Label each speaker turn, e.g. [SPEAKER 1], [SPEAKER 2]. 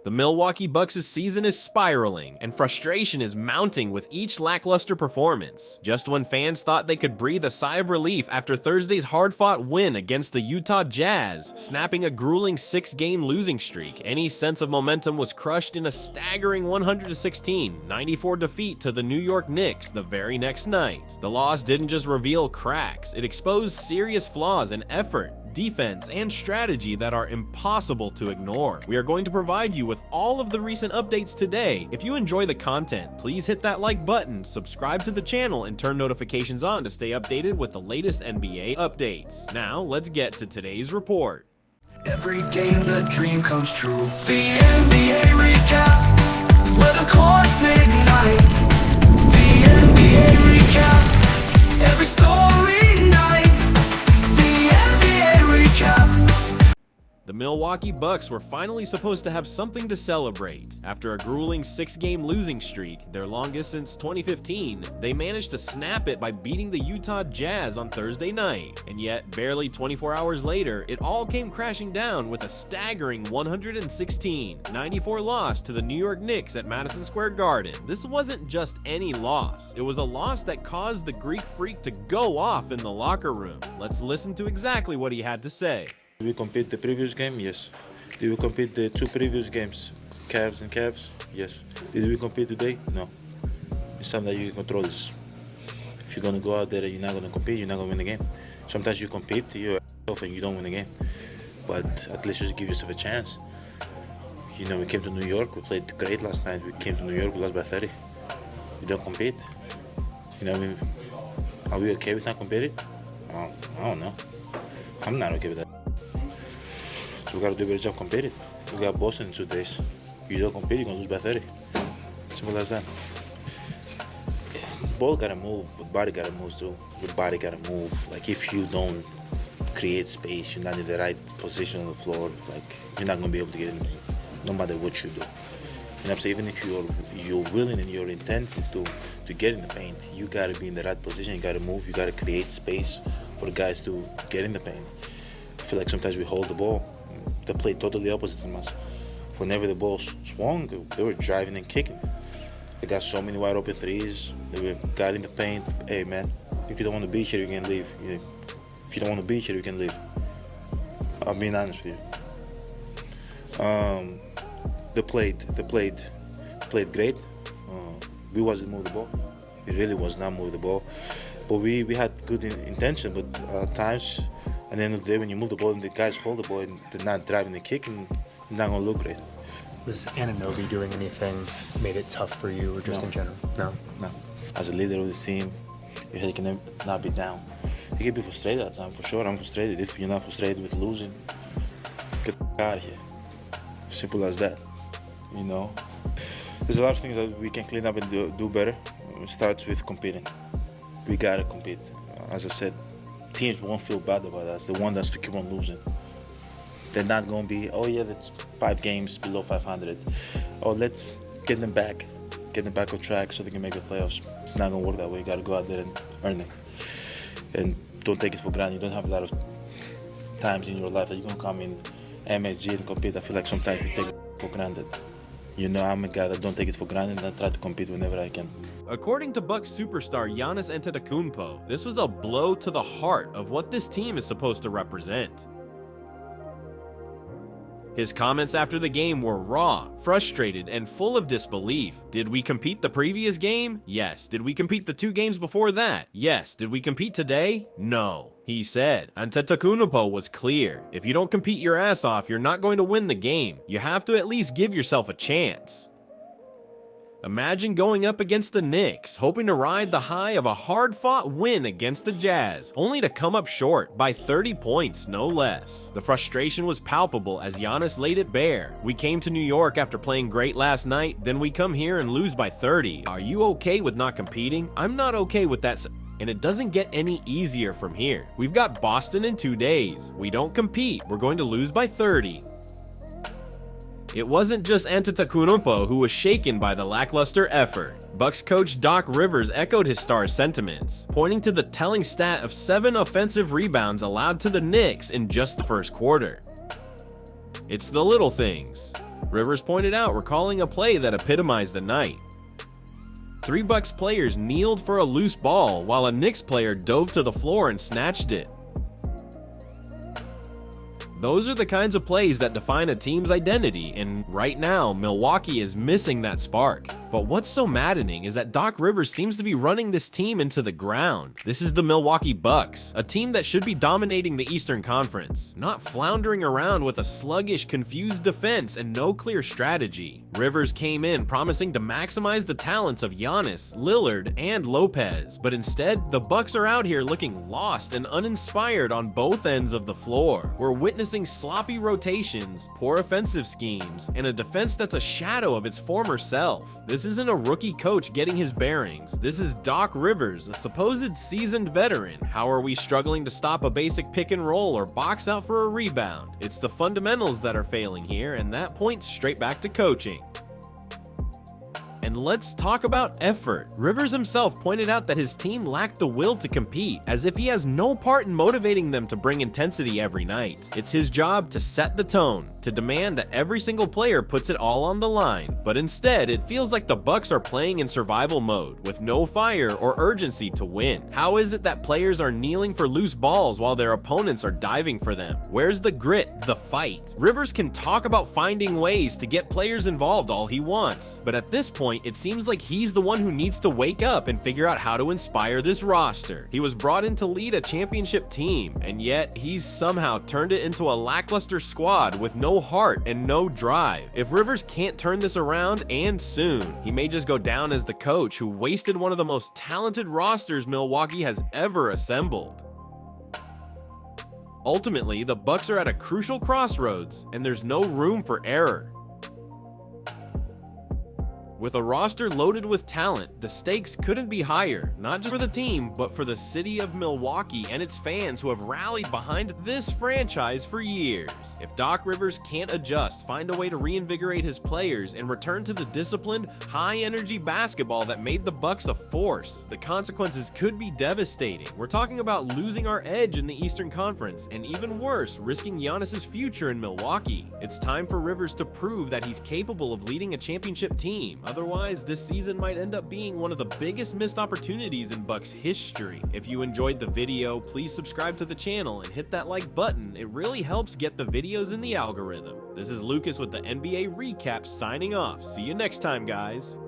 [SPEAKER 1] The Milwaukee Bucks' season is spiraling, and frustration is mounting with each lackluster performance. Just when fans thought they could breathe a sigh of relief after Thursday's hard-fought win against the Utah Jazz, snapping a grueling 6-game losing streak, any sense of momentum was crushed in a staggering 116-94 defeat to the New York Knicks the very next night. The loss didn't just reveal cracks, it exposed serious flaws in effort, defense, and strategy that are impossible to ignore. We are going to provide you with all of the recent updates today. If you enjoy the content, please hit that like button, subscribe to the channel, and turn notifications on to stay updated with the latest NBA updates. Now, let's get to today's report.
[SPEAKER 2] Every game the dream comes true. The NBA recap, where the chords ignite. The NBA recap, every story night. The NBA recap.
[SPEAKER 1] The Milwaukee Bucks were finally supposed to have something to celebrate. After a grueling 6-game losing streak, their longest since 2015, they managed to snap it by beating the Utah Jazz on Thursday night. And yet, barely 24 hours later, it all came crashing down with a staggering 116-94 loss to the New York Knicks at Madison Square Garden. This wasn't just any loss. It was a loss that caused the Greek Freak to go off in the locker room. Let's listen to exactly what he had to say.
[SPEAKER 3] Did we compete the previous game? Yes. Did we compete the 2 previous games? Cavs and Cavs? Yes. Did we compete today? No. It's something that you can control. This. If you're going to go out there and you're not going to compete, you're not going to win the game. Sometimes you compete, you're and you don't win the game. But at least just give yourself a chance. You know, we came to New York, we played great last night. We came to New York, we lost by 30. We don't compete. You know, are we okay with not competing? I don't know. I'm not okay with that. So we got to do a better job competing. We got Boston in 2 days. You don't compete, you're going to lose by 30. Simple as that. Ball got to move, but body got to move too. Your body got to move. Like if you don't create space, you're not in the right position on the floor, like you're not going to be able to get in, no matter what you do. You know what I'm saying? Even if you're willing and your intent is to get in the paint, you got to be in the right position, you got to move, you got to create space for the guys to get in the paint. I feel like sometimes we hold the ball. They played totally opposite from us. Whenever the ball swung, they were driving and kicking. They got so many wide open threes. They got in the paint. Hey man, if you don't want to be here, you can leave. If you don't want to be here, you can leave. I'm being honest with you. They played great. We wasn't moving the ball. We really was not moving the ball. But we had good intention, but at times, at the end of the day, when you move the ball and the guys hold the ball and they're not driving the kick, and it's not going to look great.
[SPEAKER 4] Was Anunoby doing anything made it tough for you, or just in general? No?
[SPEAKER 3] No. As a leader of the team, your head can not be down. You can be frustrated at times, for sure. I'm frustrated. If you're not frustrated with losing, get the out of here. Simple as that, you know. There's a lot of things that we can clean up and do better. It starts with competing. We got to compete. As I said, teams won't feel bad about us. They want us to keep on losing. They're not going to be, oh yeah, that's 5 games below 500. Oh, let's get them back on track so they can make the playoffs. It's not going to work that way. You got to go out there and earn it. And don't take it for granted. You don't have a lot of times in your life that you're going to come in MSG and compete. I feel like sometimes we take it for granted. You know, I'm a guy that don't take it for granted and I try to compete whenever I can.
[SPEAKER 1] According to Bucks superstar Giannis Antetokounmpo, this was a blow to the heart of what this team is supposed to represent. His comments after the game were raw, frustrated, and full of disbelief. Did we compete the previous game? Yes. Did we compete the 2 games before that? Yes. Did we compete today? No. He said. Antetokounmpo was clear. If you don't compete your ass off, you're not going to win the game. You have to at least give yourself a chance. Imagine going up against the Knicks, hoping to ride the high of a hard-fought win against the Jazz, only to come up short by 30 points, no less. The frustration was palpable as Giannis laid it bare. We came to New York after playing great last night, then we come here and lose by 30. Are you okay with not competing? I'm not okay with that. And it doesn't get any easier from here. We've got Boston in 2 days. We don't compete. We're going to lose by 30. It wasn't just Antetokounmpo who was shaken by the lackluster effort. Bucks coach Doc Rivers echoed his star's sentiments, pointing to the telling stat of 7 offensive rebounds allowed to the Knicks in just the first quarter. It's the little things. Rivers pointed out recalling a play that epitomized the night. 3 Bucks players kneeled for a loose ball while a Knicks player dove to the floor and snatched it. Those are the kinds of plays that define a team's identity, and right now, Milwaukee is missing that spark. But what's so maddening is that Doc Rivers seems to be running this team into the ground. This is the Milwaukee Bucks, a team that should be dominating the Eastern Conference, not floundering around with a sluggish, confused defense and no clear strategy. Rivers came in promising to maximize the talents of Giannis, Lillard, and Lopez, but instead, the Bucks are out here looking lost and uninspired on both ends of the floor. We're witnessing sloppy rotations, poor offensive schemes, and a defense that's a shadow of its former self. This isn't a rookie coach getting his bearings. This is Doc Rivers, a supposed seasoned veteran. How are we struggling to stop a basic pick and roll or box out for a rebound? It's the fundamentals that are failing here, and that points straight back to coaching. And let's talk about effort. Rivers himself pointed out that his team lacked the will to compete, as if he has no part in motivating them to bring intensity every night. It's his job to set the tone, to demand that every single player puts it all on the line, but instead it feels like the Bucks are playing in survival mode, with no fire or urgency to win. How is it that players are kneeling for loose balls while their opponents are diving for them? Where's the grit, the fight? Rivers can talk about finding ways to get players involved all he wants, but at this point, it seems like he's the one who needs to wake up and figure out how to inspire this roster. He was brought in to lead a championship team, and yet he's somehow turned it into a lackluster squad with no heart and no drive. If Rivers can't turn this around, and soon, he may just go down as the coach who wasted one of the most talented rosters Milwaukee has ever assembled. Ultimately, the Bucks are at a crucial crossroads, and there's no room for error. With a roster loaded with talent, the stakes couldn't be higher, not just for the team, but for the city of Milwaukee and its fans who have rallied behind this franchise for years. If Doc Rivers can't adjust, find a way to reinvigorate his players, and return to the disciplined, high-energy basketball that made the Bucks a force, the consequences could be devastating. We're talking about losing our edge in the Eastern Conference, and even worse, risking Giannis' future in Milwaukee. It's time for Rivers to prove that he's capable of leading a championship team. Otherwise, this season might end up being one of the biggest missed opportunities in Bucks history. If you enjoyed the video, please subscribe to the channel and hit that like button. It really helps get the videos in the algorithm. This is Lucas with the NBA Recap signing off. See you next time, guys.